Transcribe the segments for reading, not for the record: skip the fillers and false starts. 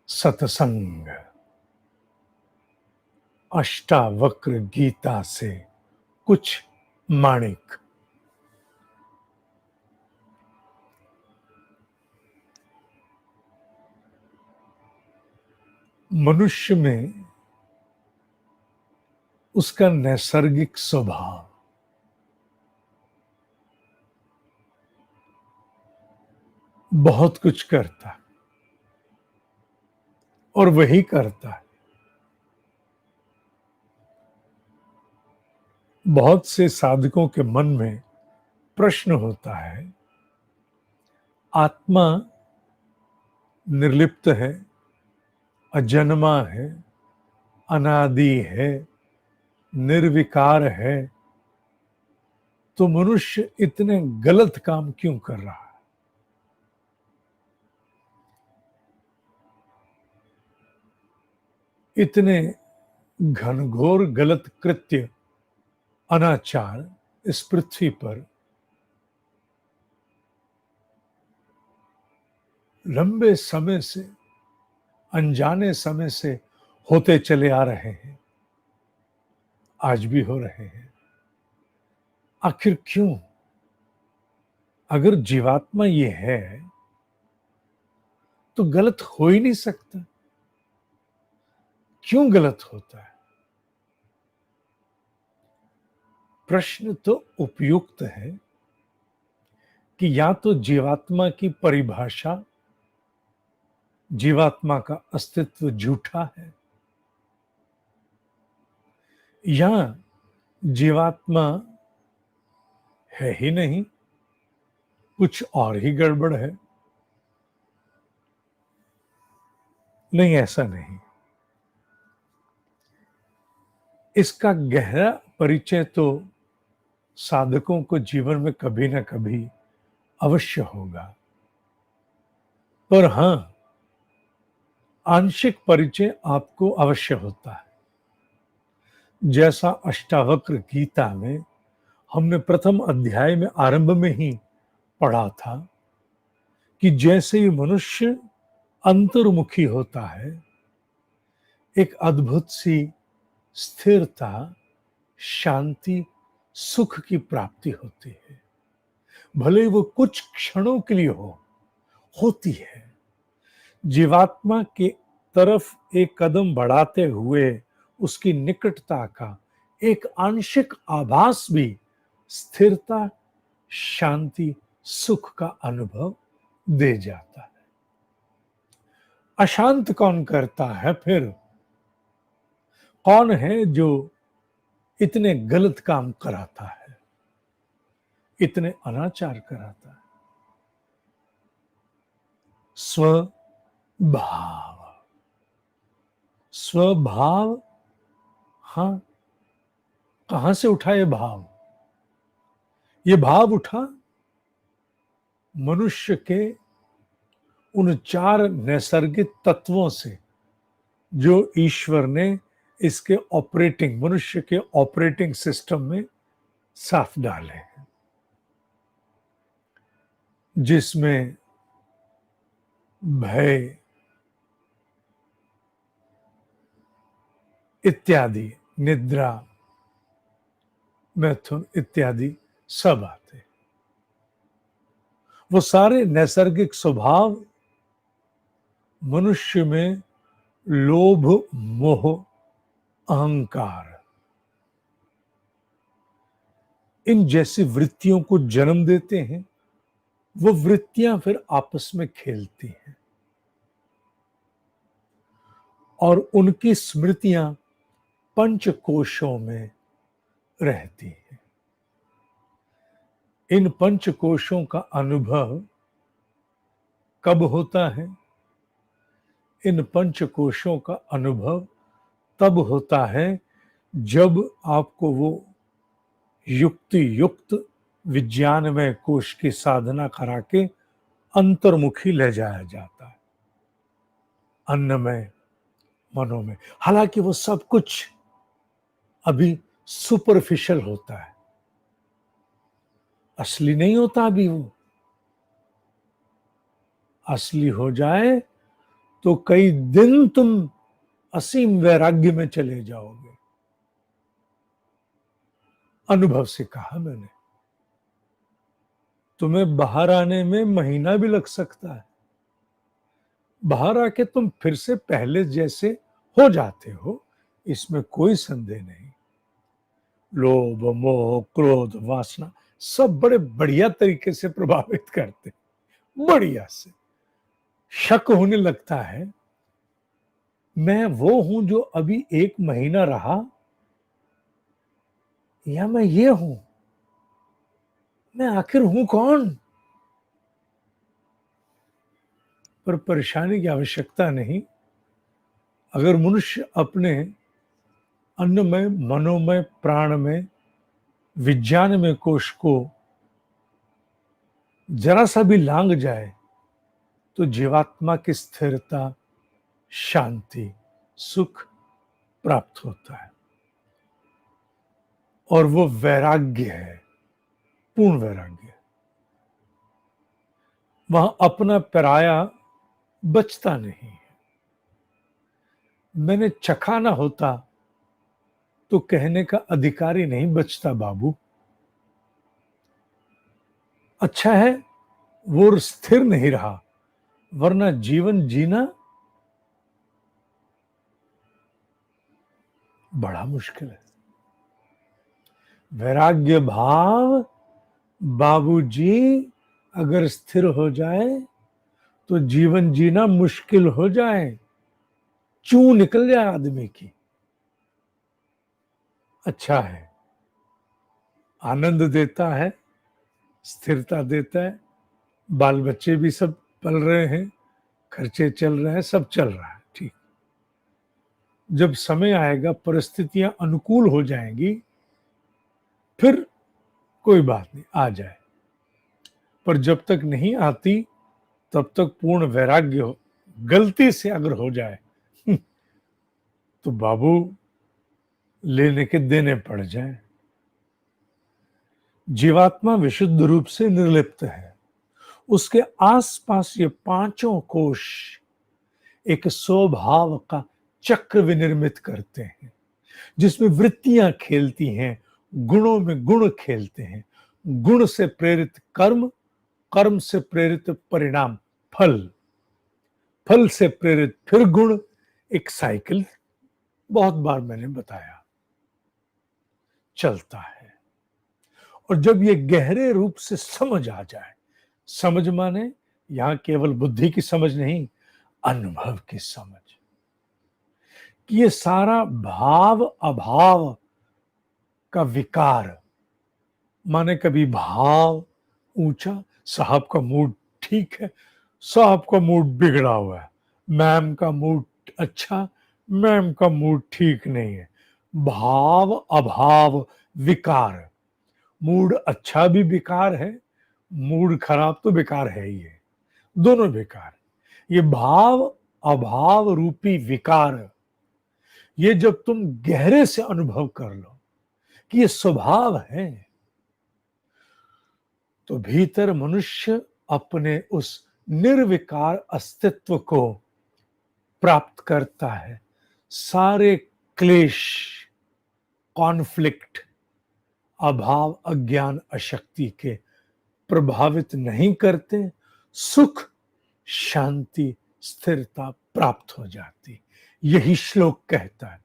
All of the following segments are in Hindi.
सत्संग अष्टावक्र गीता से कुछ माणिक। मनुष्य में उसका नैसर्गिक स्वभाव बहुत कुछ करता है और वही करता है। बहुत से साधकों के मन में प्रश्न होता है, आत्मा निर्लिप्त है, अजन्मा है, अनादि है, निर्विकार है, तो मनुष्य इतने गलत काम क्यों कर रहा है? इतने घनघोर गलत कृत्य, अनाचार इस पृथ्वी पर लंबे समय से, अनजाने समय से होते चले आ रहे हैं, आज भी हो रहे हैं। आखिर क्यों? अगर जीवात्मा ये है तो गलत हो ही नहीं सकता। क्यों गलत होता है? प्रश्न तो उपयुक्त है कि या तो जीवात्मा की परिभाषा, जीवात्मा का अस्तित्व झूठा है, या जीवात्मा है ही नहीं, कुछ और ही गड़बड़ है। नहीं, ऐसा नहीं। इसका गहरा परिचय तो साधकों को जीवन में कभी ना कभी अवश्य होगा, पर हां, आंशिक परिचय आपको अवश्य होता है। जैसा अष्टावक्र गीता में हमने प्रथम अध्याय में आरंभ में ही पढ़ा था कि जैसे ही मनुष्य अंतर्मुखी होता है, एक अद्भुत सी स्थिरता, शांति, सुख की प्राप्ति होती है। भले वो कुछ क्षणों के लिए होती है। जीवात्मा की तरफ एक कदम बढ़ाते हुए उसकी निकटता का एक आंशिक आभास भी स्थिरता, शांति, सुख का अनुभव दे जाता है। अशांत कौन करता है फिर? कौन है जो इतने गलत काम कराता है, इतने अनाचार कराता है? स्वभाव। स्वभाव, हाँ, कहां से उठा ये भाव? ये भाव उठा मनुष्य के उन चार नैसर्गिक तत्वों से जो ईश्वर ने इसके ऑपरेटिंग, मनुष्य के ऑपरेटिंग सिस्टम में साफ डाले हैं, जिसमें भय इत्यादि, निद्रा, मैथुन इत्यादि सब आते हैं। वो सारे नैसर्गिक स्वभाव मनुष्य में लोभ, मोह, अहंकार, इन जैसी वृत्तियों को जन्म देते हैं। वो वृत्तियां फिर आपस में खेलती हैं और उनकी स्मृतियां पंचकोशों में रहती हैं। इन पंचकोशों का अनुभव कब होता है? इन पंचकोशों का अनुभव तब होता है जब आपको वो युक्ति युक्त विज्ञानमय कोश की साधना करा के अंतर्मुखी ले जाया जाता है, अन्नमय, मनोमय। हालांकि वो सब कुछ अभी सुपरफिशियल होता है, असली नहीं होता। अभी वो असली हो जाए तो कई दिन तुम असीम वैराग्य में चले जाओगे। अनुभव से कहा मैंने। तुम्हें बाहर आने में महीना भी लग सकता है। बाहर आके तुम फिर से पहले जैसे हो जाते हो, इसमें कोई संदेह नहीं। लोभ, मोह, क्रोध, वासना सब बड़े बढ़िया तरीके से प्रभावित करते, बढ़िया से। शक होने लगता है, मैं वो हूं जो अभी 1 महीना रहा, या मैं ये हूं? मैं आखिर हूं कौन? पर परेशानी की आवश्यकता नहीं। अगर मनुष्य अपने अन्नमय, मनोमय, प्राणमय, विज्ञानमय कोश को जरा सा भी लांग जाए, तो जीवात्मा की स्थिरता, शांति, सुख प्राप्त होता है। और वो वैराग्य है, पूर्ण वैराग्य। वहां अपना पराया बचता नहीं है। मैंने चखा ना होता तो कहने का अधिकारी नहीं बचता बाबू। अच्छा है वो स्थिर नहीं रहा, वरना जीवन जीना बड़ा मुश्किल है। वैराग्य भाव बाबूजी अगर स्थिर हो जाए तो जीवन जीना मुश्किल हो जाए, चू निकल जाए आदमी की। अच्छा है, आनंद देता है, स्थिरता देता है, बाल बच्चे भी सब पल रहे हैं, खर्चे चल रहे हैं, सब चल रहा है, ठीक। जब समय आएगा, परिस्थितियां अनुकूल हो जाएंगी, फिर कोई बात नहीं, आ जाए। पर जब तक नहीं आती, तब तक पूर्ण वैराग्य हो। गलती से अगर हो जाए तो बाबू लेने के देने पड़ जाए। जीवात्मा विशुद्ध रूप से निर्लिप्त है। उसके आसपास ये पांचों कोश एक स्वभाव का चक्र विनिर्मित करते हैं, जिसमें वृत्तियां खेलती हैं, गुणों में गुण खेलते हैं। गुण से प्रेरित कर्म, कर्म से प्रेरित परिणाम, फल, फल से प्रेरित फिर गुण, एक साइकिल बहुत बार मैंने बताया चलता है। और जब ये गहरे रूप से समझ आ जाए, समझ माने यहां केवल बुद्धि की समझ नहीं, अनुभव की समझ, कि ये सारा भाव अभाव का विकार, माने कभी भाव ऊंचा, साहब का मूड ठीक है, साहब का मूड बिगड़ा हुआ है, मैम का मूड अच्छा, मैम का मूड ठीक नहीं है। भाव अभाव विकार, मूड अच्छा भी बेकार है, मूड खराब तो बेकार है ही है, दोनों बेकार। ये भाव अभाव रूपी विकार, ये जब तुम गहरे से अनुभव कर लो कि ये स्वभाव है, तो भीतर मनुष्य अपने उस निर्विकार अस्तित्व को प्राप्त करता है। सारे क्लेश, कॉन्फ्लिक्ट, अभाव, अज्ञान, अशक्ति के प्रभावित नहीं करते। सुख, शांति, स्थिरता प्राप्त हो जाती। यही श्लोक कहता है,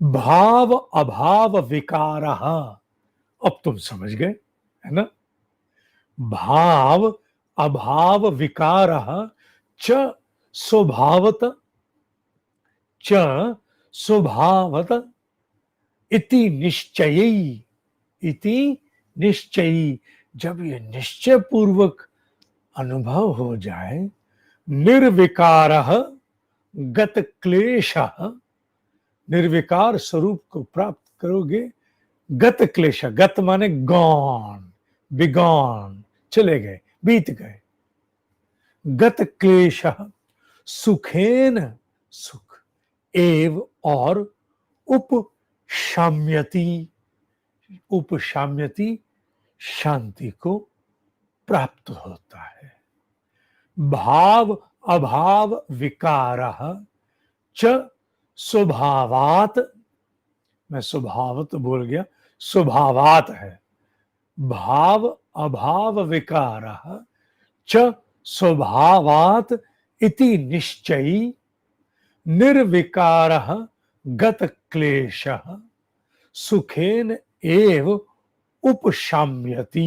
भाव अभाव विकारः। अब तुम समझ गए, है ना? भाव अभाव विकारः च स्वभावत, च स्वभावत इति निश्चयी, इति निश्चयी। जब ये निश्चय पूर्वक अनुभव हो जाए, निर्विकारः गत क्लेशः, निर्विकार स्वरूप को प्राप्त करोगे। गत क्लेश, गत माने गॉन, बिगॉन, चले गए, बीत गए। गत क्लेशः सुखेन, सुख, एव और उपशाम्यति, उपशाम्यति शांति को प्राप्त होता है। भाव अभाव विकारः च स्वभावात्, मैं स्वभावत बोल गया, स्वभावात है, भाव अभाव विकारः च स्वभावात इति निश्चयी निर्विकारः गत क्लेशः सुखेन एव उपशाम्यति।